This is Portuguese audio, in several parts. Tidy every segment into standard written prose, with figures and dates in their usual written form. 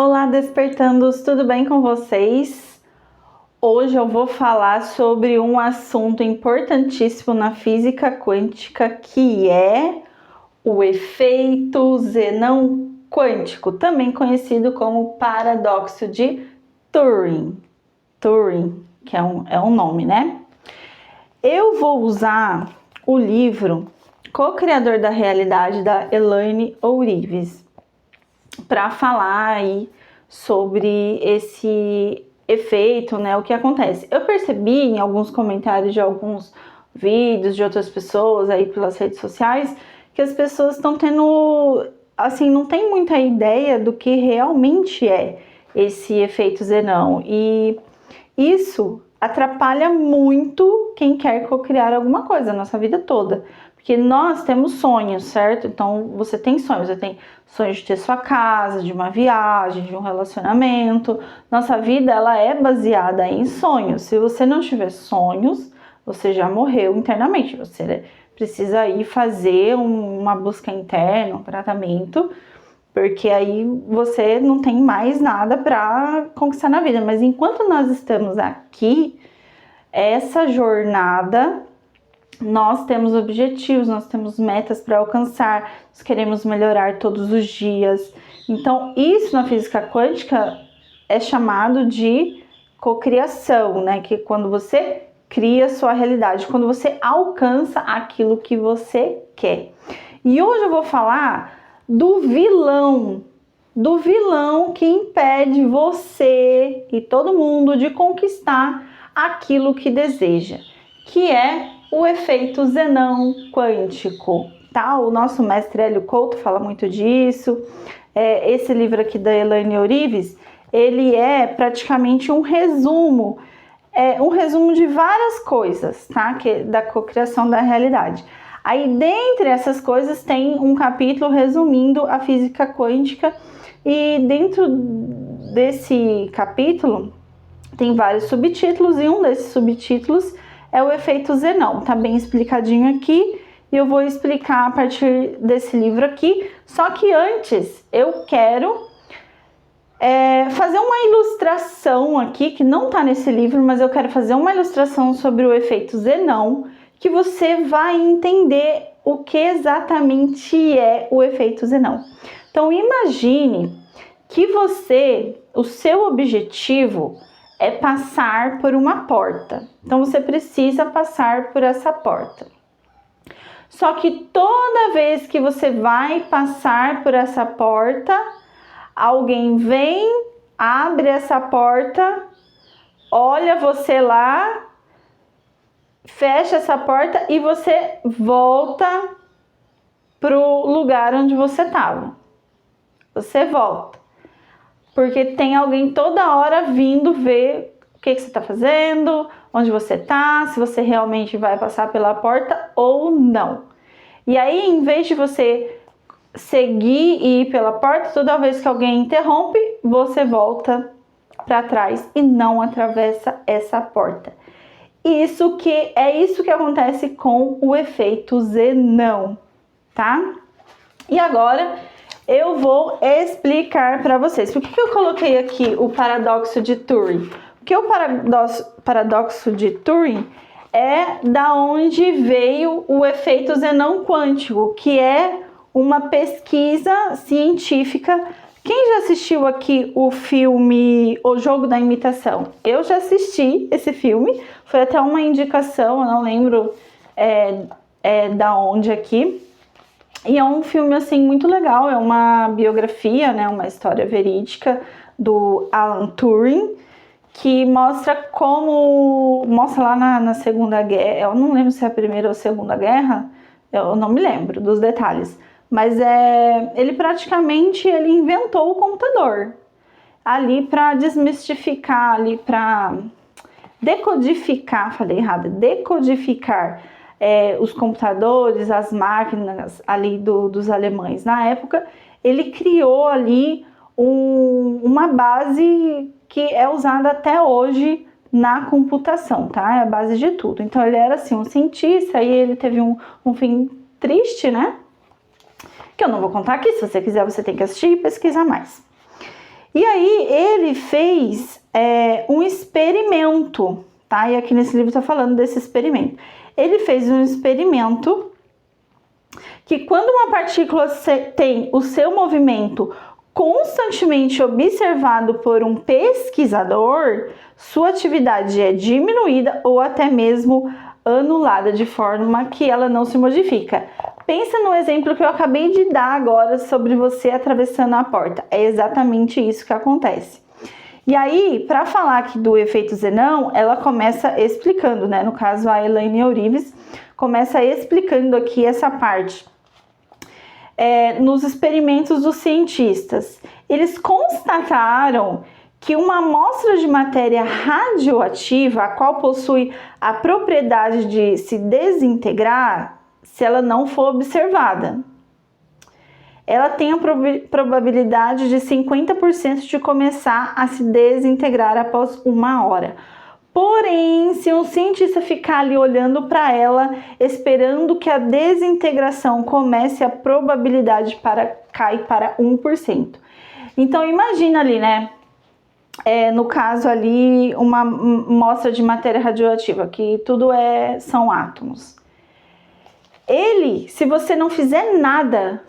Olá, despertandos, tudo bem com vocês? Hoje eu vou falar sobre um assunto importantíssimo na física quântica, que é o efeito Zenão quântico, também conhecido como paradoxo de Turing. Turing, que é um nome, né? Eu vou usar o livro Co-Criador da Realidade, da Elaine Ourives, para falar aí sobre esse efeito, né? O que acontece? Eu percebi em alguns comentários de alguns vídeos de outras pessoas aí pelas redes sociais que as pessoas estão tendo, assim, não tem muita ideia do que realmente é esse efeito Zenão, e isso atrapalha muito quem quer cocriar alguma coisa a nossa vida toda. Porque nós temos sonhos, certo? Então você tem sonhos, você tem sonhos de ter sua casa, de uma viagem, de um relacionamento. Nossa vida, ela é baseada em sonhos. Se você não tiver sonhos, você já morreu internamente. Você precisa ir fazer uma busca interna, um tratamento, porque aí você não tem mais nada para conquistar na vida. Mas enquanto nós estamos aqui, essa jornada, nós temos objetivos, nós temos metas para alcançar, nós queremos melhorar todos os dias. Então, isso na física quântica é chamado de cocriação, né? Que é quando você cria sua realidade, quando você alcança aquilo que você quer. E hoje eu vou falar do vilão que impede você e todo mundo de conquistar aquilo que deseja, que é o efeito Zenão quântico, tá? O nosso mestre Hélio Couto fala muito disso. Esse livro aqui da Elaine Ourives, ele é praticamente um resumo de várias coisas, tá? Da cocriação da realidade. Aí, dentre essas coisas, tem um capítulo resumindo a física quântica, e dentro desse capítulo tem vários subtítulos, e um desses subtítulos é o efeito Zenão. Tá bem explicadinho aqui, e eu vou explicar a partir desse livro aqui. Só que antes eu quero fazer uma ilustração aqui, que não tá nesse livro, mas eu quero fazer uma ilustração sobre o efeito Zenão, que você vai entender o que exatamente é o efeito Zenão. Então imagine que o seu objetivo é passar por uma porta. Então você precisa passar por essa porta. Só que toda vez que você vai passar por essa porta, alguém vem, abre essa porta, olha você lá, fecha essa porta e você volta pro lugar onde você estava. Você volta. Porque tem alguém toda hora vindo ver o que você está fazendo, onde você está, se você realmente vai passar pela porta ou não. E aí, em vez de você seguir e ir pela porta, toda vez que alguém interrompe, você volta para trás e não atravessa essa porta. Isso que acontece com o efeito Zenão, tá? E agora eu vou explicar para vocês. Por que eu coloquei aqui o paradoxo de Turing? Porque o paradoxo de Turing é da onde veio o efeito Zenão quântico, que é uma pesquisa científica. Quem já assistiu aqui o filme O Jogo da Imitação? Eu já assisti esse filme, foi até uma indicação, eu não lembro da onde aqui. E é um filme, assim, muito legal, é uma biografia, né, uma história verídica do Alan Turing, que mostra lá na Segunda Guerra, eu não lembro se é a Primeira ou a Segunda Guerra, eu não me lembro dos detalhes, mas ele praticamente inventou o computador ali para desmistificar, ali para decodificar, falei errado, decodificar os computadores, as máquinas ali dos alemães. Na época, ele criou ali uma base que é usada até hoje na computação, tá? É a base de tudo. Então, ele era assim, um cientista, e ele teve um fim triste, né? Que eu não vou contar aqui, se você quiser você tem que assistir e pesquisar mais. E aí ele fez um experimento, tá? E aqui nesse livro está falando desse experimento. Ele fez um experimento que quando uma partícula tem o seu movimento constantemente observado por um pesquisador, sua atividade é diminuída ou até mesmo anulada de forma que ela não se modifica. Pensa no exemplo que eu acabei de dar agora sobre você atravessando a porta. É exatamente isso que acontece. E aí, para falar aqui do efeito Zenão, ela começa explicando, né? No caso, a Elaine Orives começa explicando aqui essa parte. Nos experimentos dos cientistas, eles constataram que uma amostra de matéria radioativa, a qual possui a propriedade de se desintegrar, se ela não for observada, ela tem a probabilidade de 50% de começar a se desintegrar após 1 hora. Porém, se um cientista ficar ali olhando para ela, esperando que a desintegração comece, a probabilidade cai para 1%. Então, imagina ali, né? No caso ali, uma amostra de matéria radioativa, que tudo são átomos. Se você não fizer nada,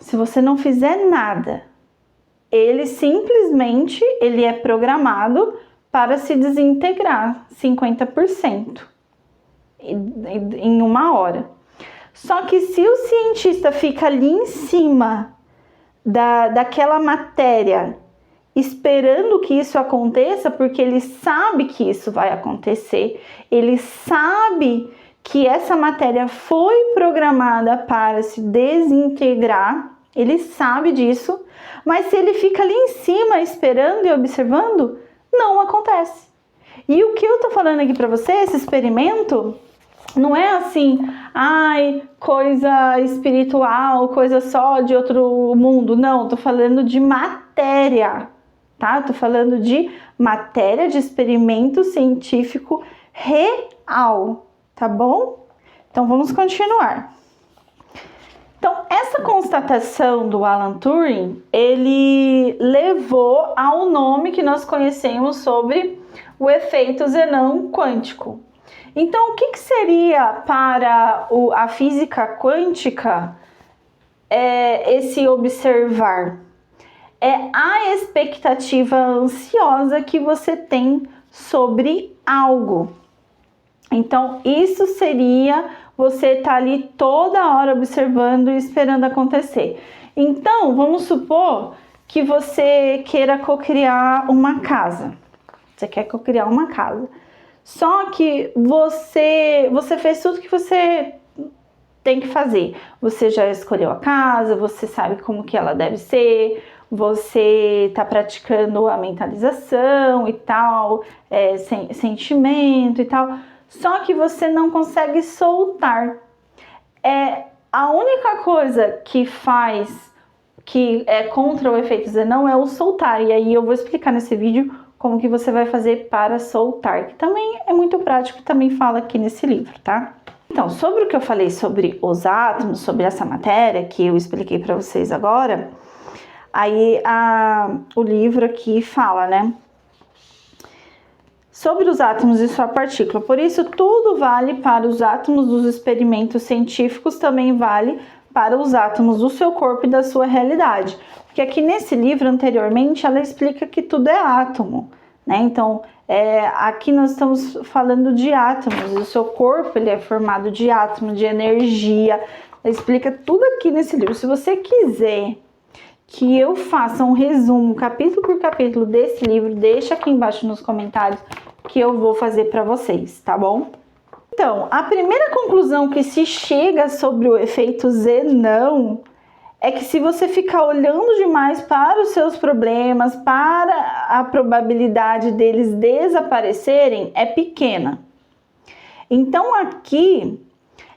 ele simplesmente é programado para se desintegrar 50% em 1 hora. Só que se o cientista fica ali em cima daquela matéria, esperando que isso aconteça, porque ele sabe que isso vai acontecer, ele sabe que essa matéria foi programada para se desintegrar, ele sabe disso, mas se ele fica ali em cima esperando e observando, não acontece. E o que eu tô falando aqui para você, esse experimento, não é assim, coisa espiritual, coisa só de outro mundo. Não, tô falando de matéria, tá? Tô falando de matéria de experimento científico real, tá bom? Então vamos continuar. Então, essa constatação do Alan Turing, ele levou ao nome que nós conhecemos sobre o efeito Zenão quântico. Então, o que seria para a física quântica esse observar? É a expectativa ansiosa que você tem sobre algo. Então, isso seria você estar ali toda hora observando e esperando acontecer. Então, vamos supor que você queira cocriar uma casa. Você quer cocriar uma casa. Só que você fez tudo que você tem que fazer. Você já escolheu a casa, você sabe como que ela deve ser, você está praticando a mentalização e tal, sentimento e tal. Só que você não consegue soltar. A única coisa que é contra o efeito Zenão é o soltar. E aí eu vou explicar nesse vídeo como que você vai fazer para soltar, que também é muito prático, também fala aqui nesse livro, tá? Então, sobre o que eu falei sobre os átomos, sobre essa matéria que eu expliquei para vocês agora, aí o livro aqui fala, né? Sobre os átomos e sua partícula. Por isso, tudo vale para os átomos dos experimentos científicos, também vale para os átomos do seu corpo e da sua realidade. Porque aqui nesse livro, anteriormente, ela explica que tudo é átomo, né? Então, aqui nós estamos falando de átomos. O seu corpo, ele é formado de átomos, de energia. Ela explica tudo aqui nesse livro. Se você quiser que eu faça um resumo, capítulo por capítulo desse livro, deixa aqui embaixo nos comentários que eu vou fazer para vocês, tá bom? Então, a primeira conclusão que se chega sobre o efeito Zenão é que se você ficar olhando demais para os seus problemas, para a probabilidade deles desaparecerem, é pequena. Então, aqui,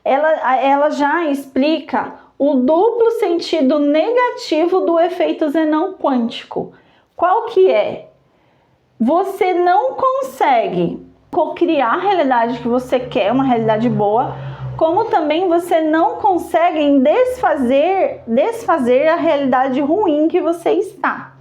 ela já explica o duplo sentido negativo do efeito Zenão quântico. Qual que é? Você não consegue cocriar a realidade que você quer, uma realidade boa, como também você não consegue desfazer a realidade ruim que você está.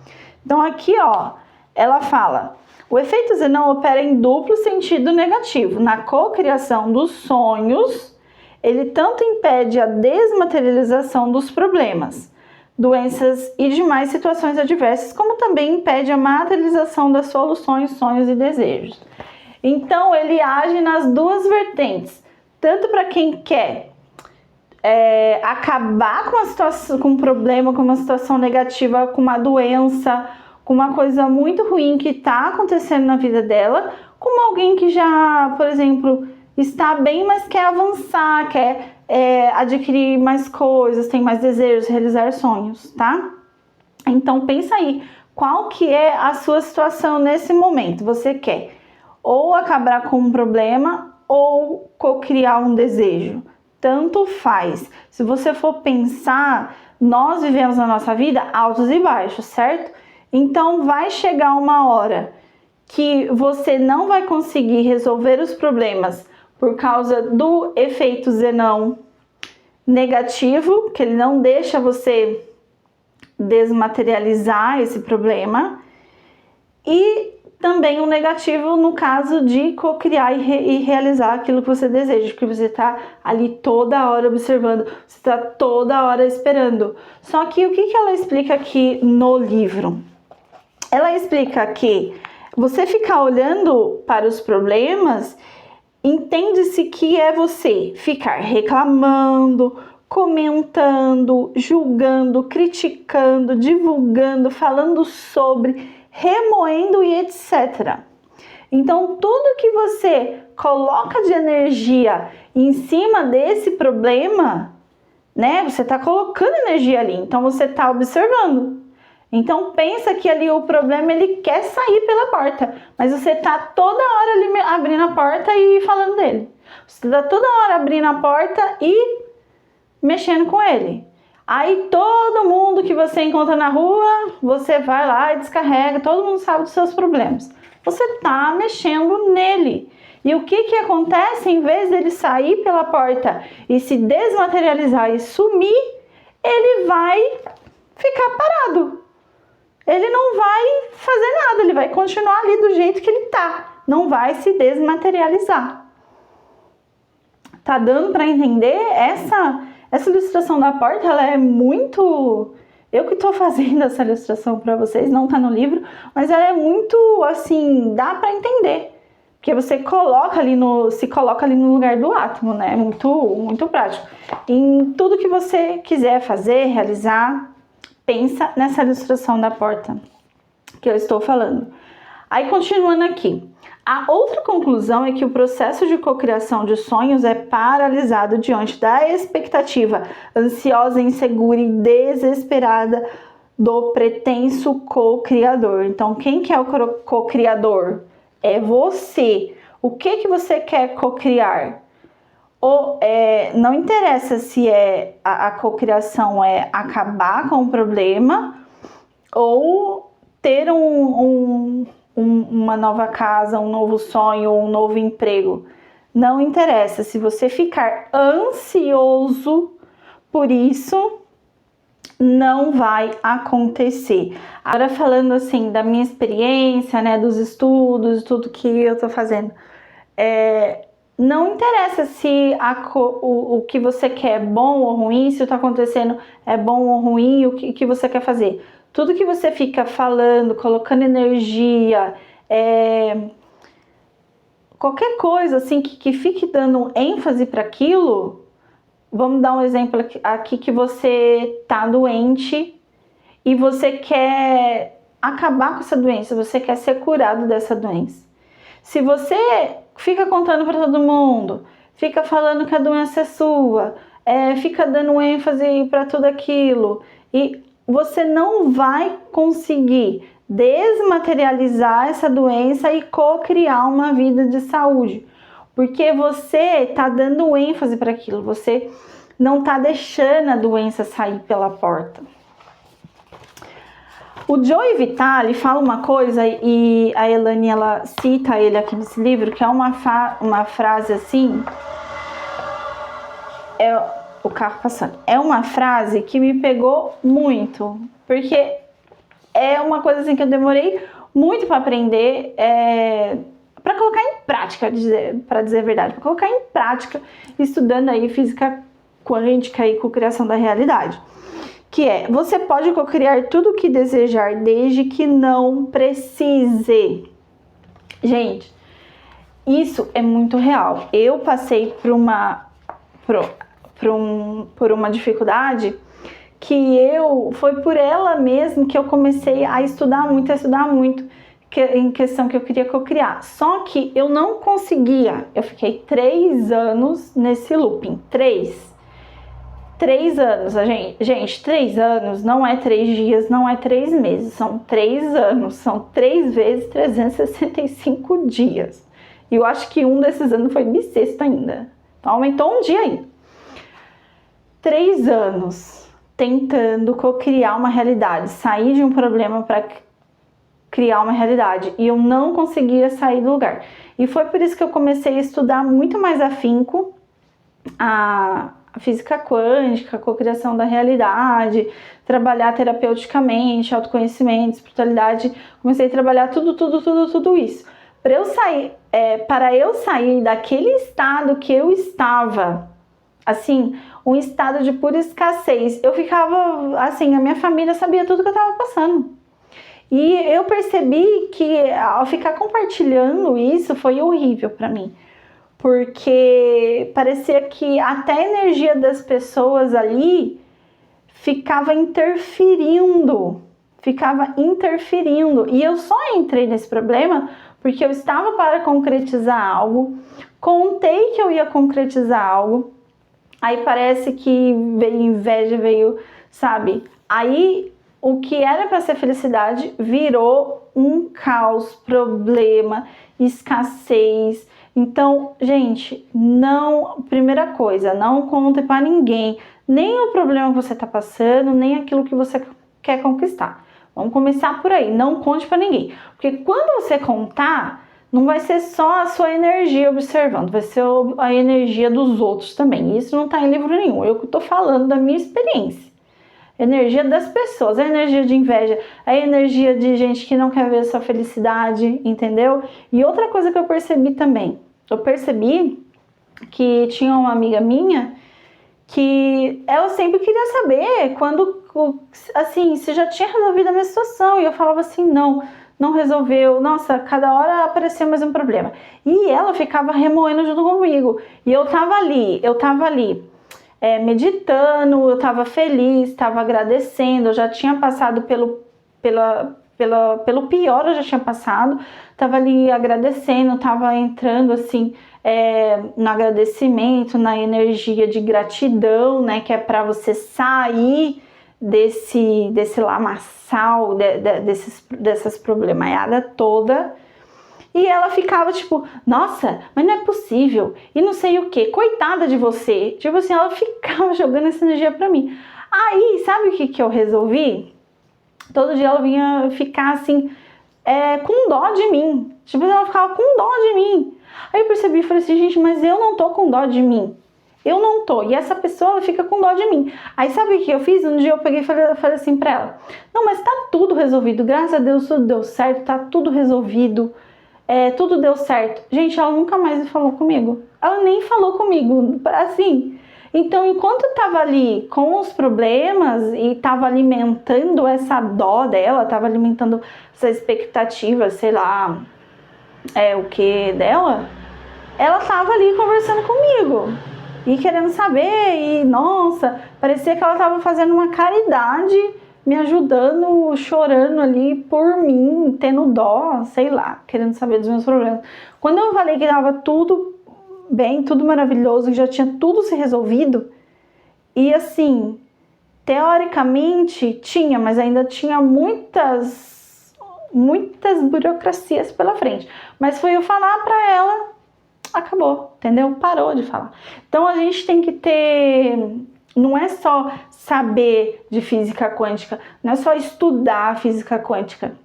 Então aqui, ó, ela fala: o efeito Zenon opera em duplo sentido negativo. Na cocriação dos sonhos, ele tanto impede a desmaterialização dos problemas, doenças e demais situações adversas, como também impede a materialização das soluções, sonhos e desejos. Então, ele age nas duas vertentes, tanto para quem quer acabar com uma situação, com um problema, com uma situação negativa, com uma doença, com uma coisa muito ruim que está acontecendo na vida dela, como alguém que já, por exemplo, está bem, mas quer avançar, quer adquirir mais coisas, tem mais desejos, realizar sonhos, tá? Então pensa aí, qual que é a sua situação nesse momento? Você quer ou acabar com um problema ou cocriar um desejo? Tanto faz. Se você for pensar, nós vivemos na nossa vida altos e baixos, certo? Então vai chegar uma hora que você não vai conseguir resolver os problemas por causa do efeito Zenon negativo, que ele não deixa você desmaterializar esse problema, e também o negativo no caso de cocriar e realizar aquilo que você deseja, porque você está ali toda hora observando, você está toda hora esperando. Só que o que ela explica aqui no livro? Ela explica que você ficar olhando para os problemas, entende-se que é você ficar reclamando, comentando, julgando, criticando, divulgando, falando sobre, remoendo e etc. Então, tudo que você coloca de energia em cima desse problema, né? Você está colocando energia ali, então você está observando. Então pensa que ali o problema ele quer sair pela porta, mas você está toda hora ali abrindo a porta e falando dele. Você está toda hora abrindo a porta e mexendo com ele. Aí todo mundo que você encontra na rua, você vai lá e descarrega, todo mundo sabe dos seus problemas. Você está mexendo nele. E o que acontece? Em vez dele sair pela porta e se desmaterializar e sumir, ele vai ficar parado. Ele não vai fazer nada, ele vai continuar ali do jeito que ele tá, não vai se desmaterializar. Tá dando para entender? Essa ilustração da porta, ela é muito... Eu que tô fazendo essa ilustração para vocês, não tá no livro, mas ela é muito, assim, dá para entender. Porque você se coloca ali no lugar do átomo, né? Muito, muito prático. Em tudo que você quiser fazer, realizar, pensa nessa ilustração da porta que eu estou falando. Aí, continuando aqui. A outra conclusão é que o processo de cocriação de sonhos é paralisado diante da expectativa ansiosa, insegura e desesperada do pretenso co-criador. Então, quem que é o co-criador? É você. O que você quer co-criar? Não interessa se a cocriação é acabar com o problema ou ter uma nova casa, um novo sonho, um novo emprego. Não interessa. Se você ficar ansioso por isso, não vai acontecer. Agora falando assim da minha experiência, né, dos estudos, tudo que eu tô fazendo, não interessa se o que você quer é bom ou ruim, se o que está acontecendo é bom ou ruim, o que você quer fazer. Tudo que você fica falando, colocando energia, qualquer coisa assim que fique dando ênfase para aquilo. Vamos dar um exemplo aqui que você está doente e você quer acabar com essa doença, você quer ser curado dessa doença. Se você fica contando para todo mundo, fica falando que a doença é sua, fica dando ênfase para tudo aquilo, e você não vai conseguir desmaterializar essa doença e co-criar uma vida de saúde, porque você está dando ênfase para aquilo, você não está deixando a doença sair pela porta. O Joe Vitale fala uma coisa, e a Elaine ela cita ele aqui nesse livro, que é uma frase assim, o carro passando, é uma frase que me pegou muito, porque é uma coisa assim que eu demorei muito para aprender, para colocar em prática, para dizer a verdade, para colocar em prática, estudando aí física quântica e cocriação da realidade. Que é, você pode cocriar tudo o que desejar, desde que não precise. Gente, isso é muito real. Eu passei por uma dificuldade que foi por ela mesmo que eu comecei a estudar muito, em questão que eu queria cocriar. Só que eu não conseguia. Eu fiquei 3 anos nesse looping. 3 anos, gente, 3 anos não é 3 dias, não é 3 meses, são 3 anos, são 3 vezes 365 dias. E eu acho que um desses anos foi bissexto ainda. Então aumentou um dia ainda. 3 anos tentando cocriar uma realidade, sair de um problema para criar uma realidade. E eu não conseguia sair do lugar. E foi por isso que eu comecei a estudar muito mais afinco a física quântica, a cocriação da realidade, trabalhar terapeuticamente, autoconhecimento, espiritualidade. Comecei a trabalhar tudo isso. Para eu sair daquele estado que eu estava, assim, um estado de pura escassez. Eu ficava, assim, a minha família sabia tudo que eu estava passando. E eu percebi que ao ficar compartilhando isso foi horrível para mim. Porque parecia que até a energia das pessoas ali ficava interferindo. E eu só entrei nesse problema porque eu estava para concretizar algo, contei que eu ia concretizar algo, aí parece que veio inveja, sabe? Aí o que era para ser felicidade virou um caos, problema, escassez. Então, gente, primeira coisa, não conte para ninguém, nem o problema que você está passando, nem aquilo que você quer conquistar. Vamos começar por aí, não conte para ninguém. Porque quando você contar, não vai ser só a sua energia observando, vai ser a energia dos outros também. Isso não está em livro nenhum, eu estou falando da minha experiência. Energia das pessoas, a energia de inveja, a energia de gente que não quer ver a sua felicidade, entendeu? E outra coisa que eu percebi também, que tinha uma amiga minha que ela sempre queria saber quando, assim, se já tinha resolvido a minha situação, e eu falava assim, não resolveu, nossa, cada hora aparecia mais um problema. E ela ficava remoendo junto comigo, e eu tava ali, meditando, eu estava feliz, estava agradecendo, eu já tinha passado pelo pior, eu já tinha passado, estava ali agradecendo, estava entrando assim no agradecimento, na energia de gratidão, né, que é para você sair desse lamaçal, dessas problemaiadas toda. E ela ficava tipo, nossa, mas não é possível, e não sei o que, coitada de você. Tipo assim, ela ficava jogando essa energia pra mim. Aí, sabe o que eu resolvi? Todo dia ela vinha ficar assim, com dó de mim. Tipo, ela ficava com dó de mim. Aí eu percebi e falei assim, gente, mas eu não tô com dó de mim. Eu não tô. E essa pessoa, ela fica com dó de mim. Aí sabe o que eu fiz? Um dia eu peguei e falei assim pra ela, não, mas tá tudo resolvido. Graças a Deus tudo deu certo, tá tudo resolvido. Tudo deu certo. Gente, ela nunca mais falou comigo. Ela nem falou comigo, assim. Então, enquanto eu tava ali com os problemas e tava alimentando essa dó dela, tava alimentando essa expectativa, sei lá, o que dela, ela tava ali conversando comigo e querendo saber, e nossa, parecia que ela tava fazendo uma caridade, me ajudando, chorando ali por mim, tendo dó, sei lá, querendo saber dos meus problemas. Quando eu falei que tava tudo bem, tudo maravilhoso, que já tinha tudo se resolvido, e assim, teoricamente tinha, mas ainda tinha muitas burocracias pela frente. Mas foi eu falar pra ela, acabou, entendeu? Parou de falar. Então a gente tem que ter... Não é só saber de física quântica, não é só estudar a física quântica,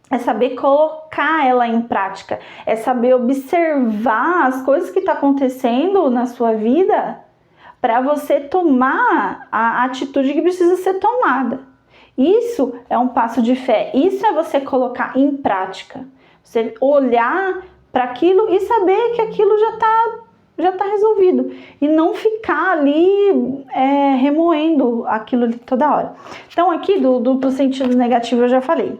é saber colocar ela em prática, é saber observar as coisas que estão acontecendo na sua vida para você tomar a atitude que precisa ser tomada. Isso é um passo de fé. Isso é você colocar em prática. Você olhar para aquilo e saber que aquilo já tá resolvido. E não ficar ali remoendo aquilo ali toda hora. Então aqui do duplo sentido negativo eu já falei.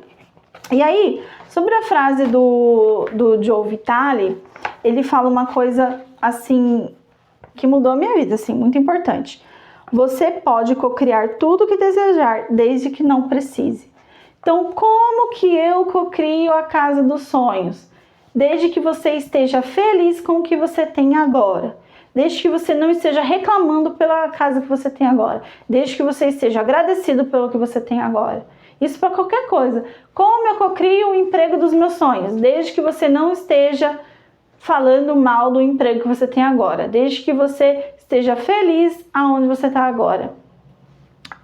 E aí, sobre a frase do Joe Vitale, ele fala uma coisa assim que mudou a minha vida, assim, muito importante. Você pode cocriar tudo o que desejar, desde que não precise. Então, como que eu cocrio a casa dos sonhos? Desde que você esteja feliz com o que você tem agora. Desde que você não esteja reclamando pela casa que você tem agora. Desde que você esteja agradecido pelo que você tem agora. Isso para qualquer coisa. Como eu cocrio o emprego dos meus sonhos? Desde que você não esteja falando mal do emprego que você tem agora. Desde que você esteja feliz aonde você está agora.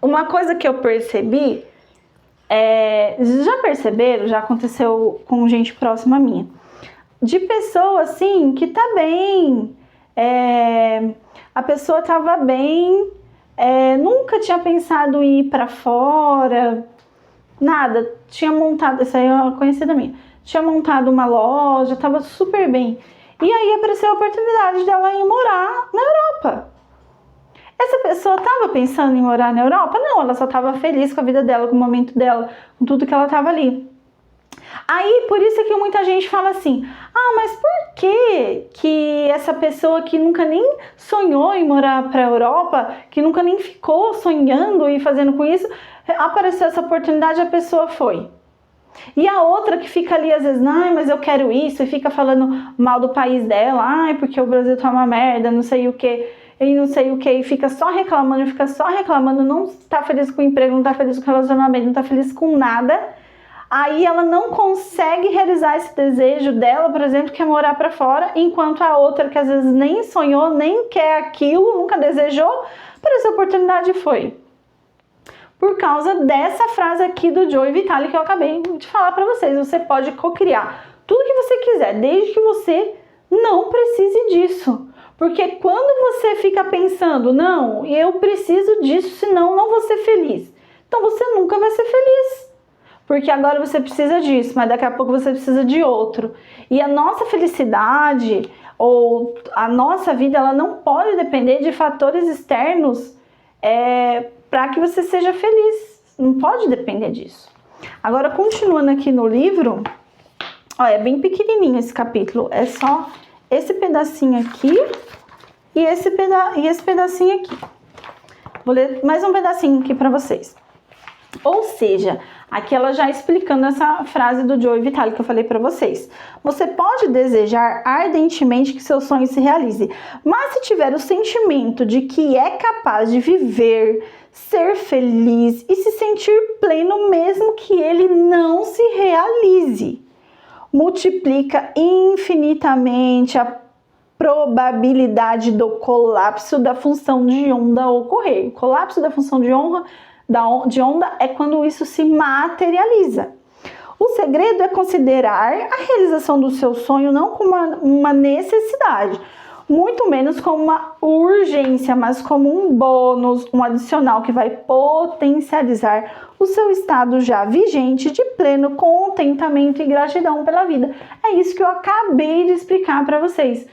Uma coisa que eu percebi, já perceberam, já aconteceu com gente próxima a minha, de pessoa assim que tá bem, a pessoa tava bem, nunca tinha pensado em ir para fora, nada, tinha montado, essa aí é uma conhecida minha, tinha montado uma loja, tava super bem. E aí apareceu a oportunidade dela ir morar na Europa. Essa pessoa estava pensando em morar na Europa? Não, ela só estava feliz com a vida dela, com o momento dela, com tudo que ela estava ali. Aí, por isso é que muita gente fala assim, mas por que essa pessoa que nunca nem sonhou em morar para a Europa, que nunca nem ficou sonhando e fazendo com isso, apareceu essa oportunidade e a pessoa foi? E a outra que fica ali às vezes, mas eu quero isso, e fica falando mal do país dela, porque o Brasil tá uma merda, não sei o que, e fica só reclamando, não tá feliz com o emprego, não tá feliz com o relacionamento, não tá feliz com nada. Aí ela não consegue realizar esse desejo dela, por exemplo, que é morar pra fora, enquanto a outra que às vezes nem sonhou, nem quer aquilo, nunca desejou, apareceu a oportunidade e foi. Por causa dessa frase aqui do Joe Vitale que eu acabei de falar para vocês. Você pode cocriar tudo que você quiser, desde que você não precise disso. Porque quando você fica pensando, não, eu preciso disso, senão não vou ser feliz. Então você nunca vai ser feliz. Porque agora você precisa disso, mas daqui a pouco você precisa de outro. E a nossa felicidade ou a nossa vida, ela não pode depender de fatores externos para que você seja feliz. Não pode depender disso. Agora, continuando aqui no livro, é bem pequenininho esse capítulo. É só esse pedacinho aqui e esse pedacinho aqui. Vou ler mais um pedacinho aqui para vocês. Ou seja, aqui ela já explicando essa frase do Joe Vitale que eu falei para vocês. Você pode desejar ardentemente que seu sonho se realize, mas se tiver o sentimento de que é capaz de viver, ser feliz e se sentir pleno mesmo que ele não se realize, multiplica infinitamente a probabilidade do colapso da função de onda ocorrer. O colapso da função de onda é quando isso se materializa. O segredo é considerar a realização do seu sonho não como uma necessidade, muito menos como uma urgência, mas como um bônus, um adicional que vai potencializar o seu estado já vigente de pleno contentamento e gratidão pela vida. É isso que eu acabei de explicar para vocês.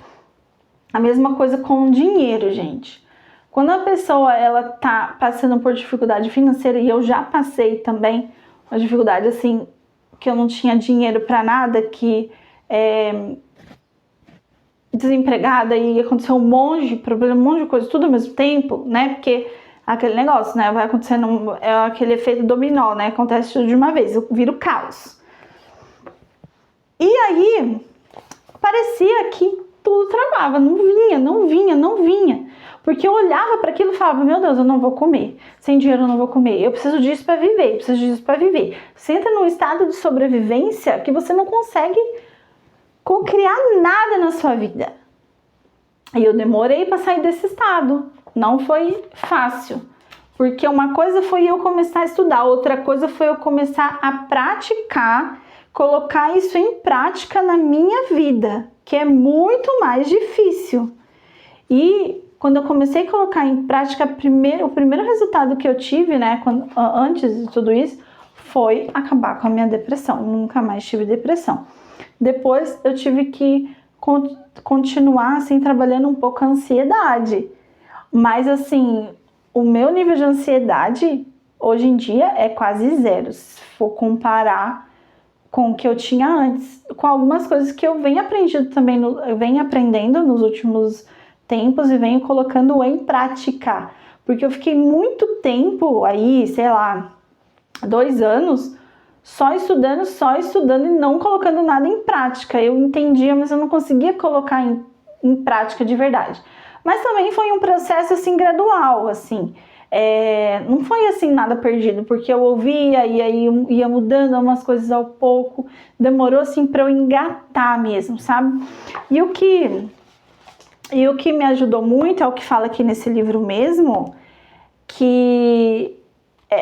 A mesma coisa com o dinheiro, gente. Quando a pessoa ela tá passando por dificuldade financeira, e eu já passei também uma dificuldade assim, que eu não tinha dinheiro para nada, que desempregada e aconteceu um monte de problema, um monte de coisa, tudo ao mesmo tempo, né? Porque aquele negócio, né? Vai acontecendo, aquele efeito dominó, né? Acontece tudo de uma vez, vira o caos. E aí, parecia que tudo travava, não vinha. Porque eu olhava para aquilo e falava, meu Deus, eu não vou comer. Sem dinheiro eu não vou comer. Eu preciso disso para viver, Você entra num estado de sobrevivência que você não consegue cocriar nada na sua vida. E eu demorei para sair desse estado. Não foi fácil. Porque uma coisa foi eu começar a estudar, outra coisa foi eu começar a praticar, colocar isso em prática na minha vida, que é muito mais difícil. E quando eu comecei a colocar em prática, o primeiro resultado que eu tive, né, antes de tudo isso, foi acabar com a minha depressão. Nunca mais tive depressão. Depois eu tive que continuar assim, trabalhando um pouco a ansiedade. Mas assim, o meu nível de ansiedade hoje em dia é quase zero, se for comparar com o que eu tinha antes, com algumas coisas que eu venho aprendendo nos últimos tempos e venho colocando em prática. Porque eu fiquei muito tempo aí, sei lá, 2 anos, só estudando e não colocando nada em prática. Eu entendia, mas eu não conseguia colocar em prática de verdade. Mas também foi um processo assim gradual, assim. Não foi assim nada perdido, porque eu ouvia e aí ia mudando umas coisas ao pouco. Demorou assim para eu engatar mesmo, sabe? E o que me ajudou muito é o que fala aqui nesse livro mesmo, que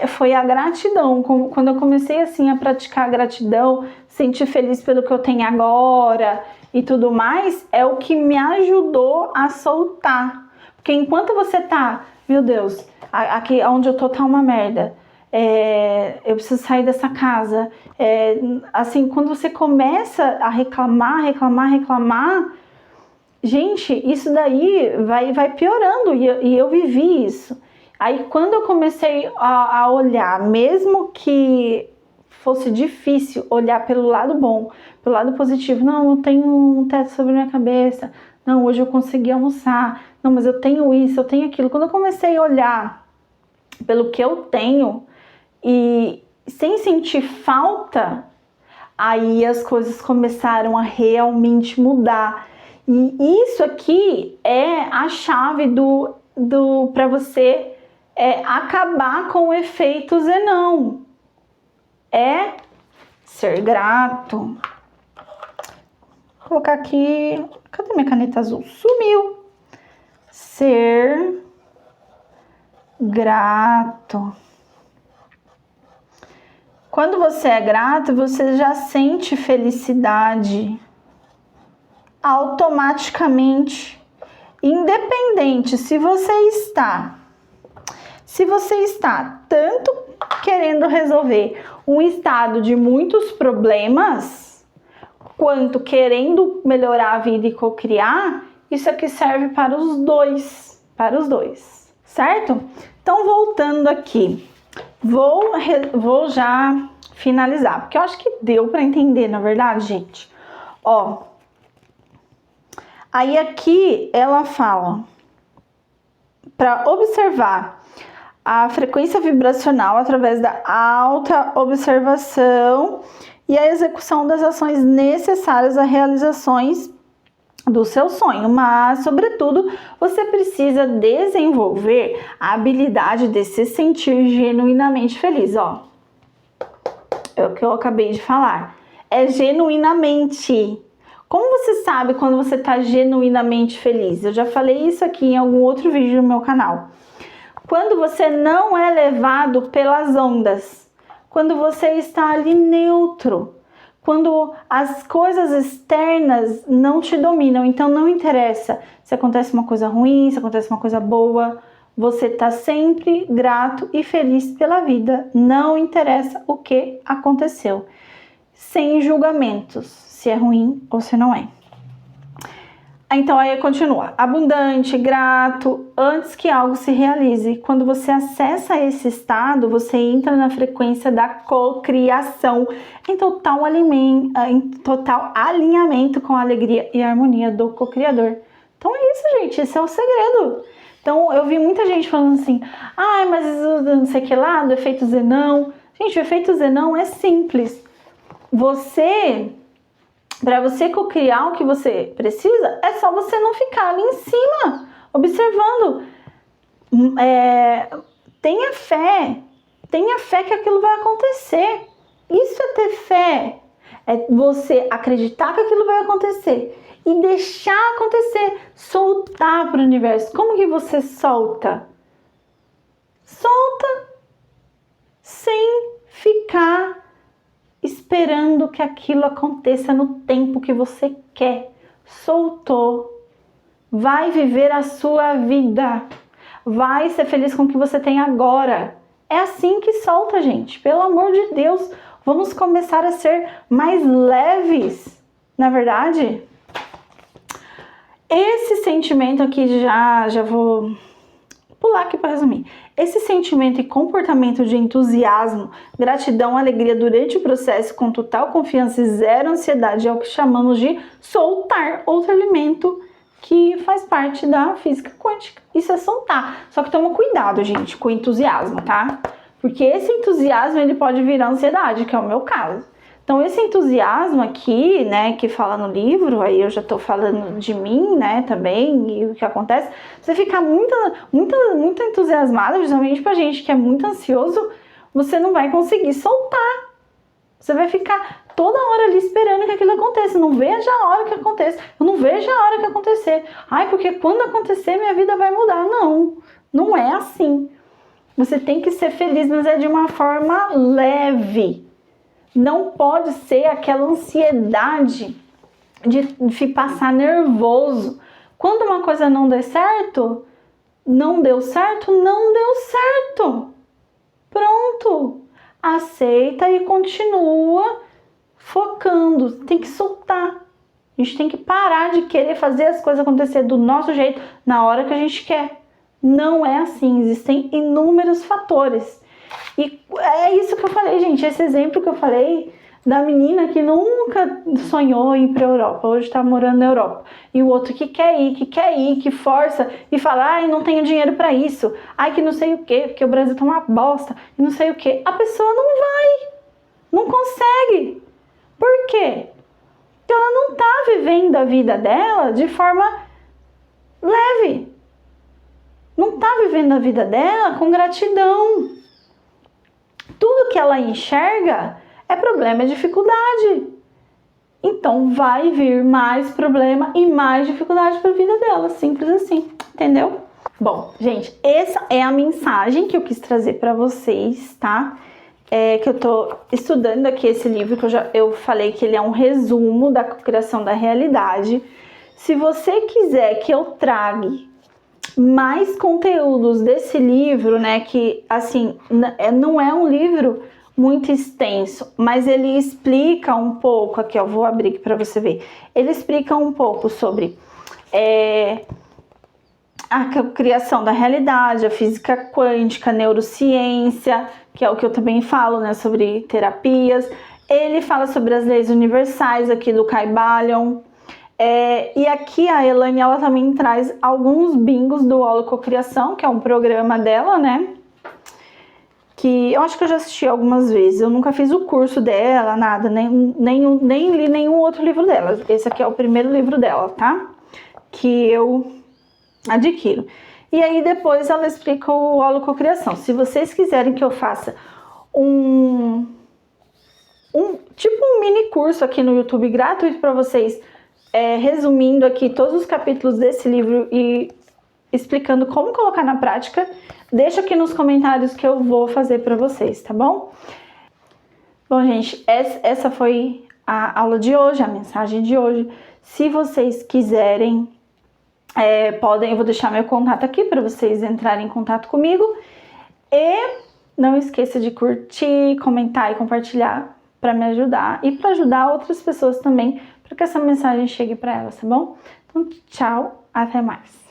foi a gratidão. Quando eu comecei assim a praticar a gratidão, sentir feliz pelo que eu tenho agora e tudo mais, é o que me ajudou a soltar. Porque enquanto você tá, meu Deus, aqui onde eu tô tá uma merda, eu preciso sair dessa casa, assim, quando você começa a reclamar, gente, isso daí vai piorando, e eu vivi isso. Aí quando eu comecei a olhar, mesmo que fosse difícil olhar pelo lado bom, pelo lado positivo, não, eu tenho um teto sobre a minha cabeça, não, hoje eu consegui almoçar, não, mas eu tenho isso, eu tenho aquilo. Quando eu comecei a olhar pelo que eu tenho e sem sentir falta, aí as coisas começaram a realmente mudar. E isso aqui é a chave para você acabar com o efeito Zenão. É ser grato. Vou colocar aqui. Cadê minha caneta azul? Sumiu. Ser grato. Quando você é grato, você já sente felicidade automaticamente, independente se você está tanto querendo resolver um estado de muitos problemas, quanto querendo melhorar a vida e cocriar, isso aqui serve para os dois, certo? Então, voltando aqui, vou já finalizar, porque eu acho que deu para entender, na verdade, gente. Ó, aí aqui ela fala para observar a frequência vibracional através da alta observação e a execução das ações necessárias às realizações do seu sonho, mas, sobretudo, você precisa desenvolver a habilidade de se sentir genuinamente feliz, ó. É o que eu acabei de falar. É genuinamente. Como você sabe quando você está genuinamente feliz? Eu já falei isso aqui em algum outro vídeo no meu canal. Quando você não é levado pelas ondas, quando você está ali neutro, quando as coisas externas não te dominam, então não interessa se acontece uma coisa ruim, se acontece uma coisa boa, você está sempre grato e feliz pela vida, não interessa o que aconteceu, sem julgamentos, se é ruim ou se não é. Então aí continua, abundante, grato, antes que algo se realize. Quando você acessa esse estado, você entra na frequência da cocriação, em total alinhamento com a alegria e a harmonia do cocriador. Então é isso, gente, esse é o segredo. Então eu vi muita gente falando assim, mas não sei o que lá, do efeito Zenão. Gente, o efeito Zenão é simples. Para você cocriar o que você precisa, é só você não ficar ali em cima, observando. Tenha fé que aquilo vai acontecer. Isso é ter fé. É você acreditar que aquilo vai acontecer e deixar acontecer, soltar para o universo. Como que você solta? Solta sem ficar esperando que aquilo aconteça no tempo que você quer. Soltou, vai viver a sua vida, vai ser feliz com o que você tem agora. É assim que solta, gente. Pelo amor de Deus, vamos começar a ser mais leves, na verdade. Esse sentimento aqui, já vou pular aqui para resumir. Esse sentimento e comportamento de entusiasmo, gratidão, alegria durante o processo, com total confiança e zero ansiedade, é o que chamamos de soltar, outro elemento que faz parte da física quântica. Isso é soltar. Só que toma cuidado, gente, com o entusiasmo, tá? Porque esse entusiasmo, ele pode virar ansiedade, que é o meu caso. Então, esse entusiasmo aqui, né, que fala no livro, aí eu já tô falando de mim, né, também, e o que acontece, você ficar muito entusiasmado, principalmente pra gente que é muito ansioso, você não vai conseguir soltar. Você vai ficar toda hora ali esperando que aquilo aconteça. Não veja a hora que aconteça. Eu não vejo a hora que acontecer. Ai, porque quando acontecer, minha vida vai mudar. Não, não é assim. Você tem que ser feliz, mas é de uma forma leve. Não pode ser aquela ansiedade de passar nervoso. Quando uma coisa não der certo, não deu certo, não deu certo. Pronto. Aceita e continua focando. Tem que soltar. A gente tem que parar de querer fazer as coisas acontecer do nosso jeito, na hora que a gente quer. Não é assim. Existem inúmeros fatores. E é isso que eu falei, gente. Esse exemplo que eu falei da menina que nunca sonhou em ir para a Europa, hoje está morando na Europa. E o outro que quer ir, que força e fala, ai, não tenho dinheiro para isso. Ai, que não sei o quê, porque o Brasil tá uma bosta e não sei o quê. A pessoa não vai, não consegue. Por quê? Porque ela não tá vivendo a vida dela de forma leve. Não tá vivendo a vida dela com gratidão. Tudo que ela enxerga é problema, é dificuldade. Então vai vir mais problema e mais dificuldade para a vida dela, simples assim, entendeu? Bom, gente, essa é a mensagem que eu quis trazer para vocês, tá? Que eu tô estudando aqui esse livro, que eu falei que ele é um resumo da criação da realidade. Se você quiser que eu traga mais conteúdos desse livro, né, que assim, não é um livro muito extenso, mas ele explica um pouco, aqui eu vou abrir aqui para você ver, ele explica um pouco sobre a criação da realidade, a física quântica, a neurociência, que é o que eu também falo, né, sobre terapias. Ele fala sobre as leis universais aqui do Kybalion. E aqui a Elaine, ela também traz alguns bingos do Holococriação, que é um programa dela, né? Que eu acho que eu já assisti algumas vezes. Eu nunca fiz o curso dela, nada, nem li nenhum outro livro dela. Esse aqui é o primeiro livro dela, tá? Que eu adquiro. E aí depois ela explica o Holococriação. Se vocês quiserem que eu faça tipo um mini curso aqui no YouTube gratuito para vocês, resumindo aqui todos os capítulos desse livro e explicando como colocar na prática, deixa aqui nos comentários que eu vou fazer para vocês, tá bom? Bom, gente, essa foi a aula de hoje, a mensagem de hoje. Se vocês quiserem, eu vou deixar meu contato aqui para vocês entrarem em contato comigo. E não esqueça de curtir, comentar e compartilhar para me ajudar e para ajudar outras pessoas também, para que essa mensagem chegue para elas, tá bom? Então, tchau, até mais.